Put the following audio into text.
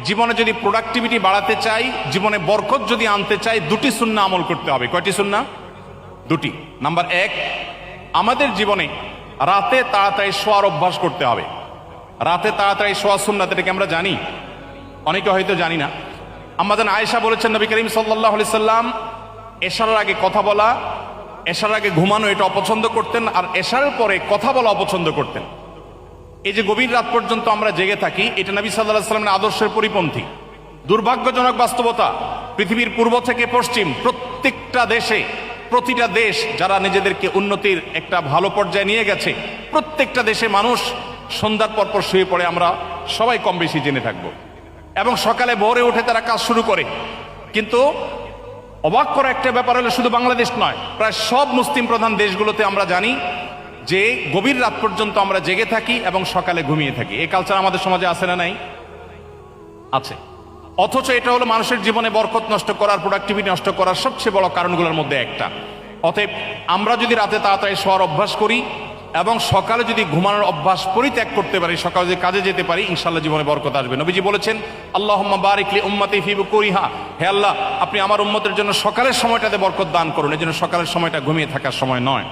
জীবনে যদি প্রোডাক্টিভিটি বাড়াতে চাই, জীবনে বরকত যদি আনতে চাই, দুটি সুন্নাহ আমল করতে হবে। কয়টি সুন্নাহ? দুটি। নাম্বার এক, আমাদের জীবনে রাতে তাড়াতাড়ি শোয়ার অভ্যাস করতে হবে। রাতে তাড়াতাড়ি শোয়া সুন্নাত, এটাকে আমরা জানি, অনেকে হয়তো জানি না। আমাদের আয়েশা বলেছেন নবী করিম সাল্লাল্লাহু আলাইহি সাল্লাম এশারের আগে কথা বলা, এশারের আগে ঘুমানো এটা অপছন্দ করতেন, আর এশারের পরে কথা বলা অপছন্দ করতেন। এই যে গভীর রাত পর্যন্ত আমরা জেগে থাকি, এটা নবী সাল্লাল্লাহু আলাইহি সাল্লামের আদর্শের পরিপন্থী। দুর্ভাগ্যজনক বাস্তবতা, পৃথিবীর পূর্ব থেকে পশ্চিম প্রত্যেকটা দেশে, প্রতিটা দেশ যারা নিজেদেরকে উন্নতির একটা ভালো পর্যায়ে নিয়ে গেছে, প্রত্যেকটা দেশে মানুষ সন্ধ্যার পর শুয়ে পড়ে, আমরা সবাই কম বেশি জেনে থাকবো, এবং সকালে ভোরে উঠে তারা কাজ শুরু করে। কিন্তু অবাক করা একটা ব্যাপার হলো, শুধু বাংলাদেশ নয়, প্রায় সব মুসলিম প্রধান দেশগুলোতে আমরা জানি যে গভীর রাত পর্যন্ত আমরা জেগে থাকি এবং সকালে ঘুমিয়ে থাকি। এই কালচার আমাদের সমাজে আছে না নাই? আছে। অথচ এটা হলো মানুষের জীবনে বরকত নষ্ট করার, প্রোডাক্টিভিটি নষ্ট করার সবচেয়ে বড় কারণগুলোর মধ্যে একটা। অতএব আমরা যদি রাতে তাড়াতাড়ি শোয়ার অভ্যাস করি এবং সকালে যদি ঘুমানোর অভ্যাস পরিত্যাগ করতে পারি, সকালে যদি কাজে যেতে পারি, ইনশাআল্লাহ জীবনে বরকত আসবে। নবীজি বলেছেন, আল্লাহুম্মা বারিক লি উম্মতি ফি বুকুরিহা, হে আল্লাহ আপনি আমার উম্মতের জন্য সকালের সময়টাতে বরকত দান করুন। এই জন্য সকালের সময়টা ঘুমিয়ে থাকার সময় নয়।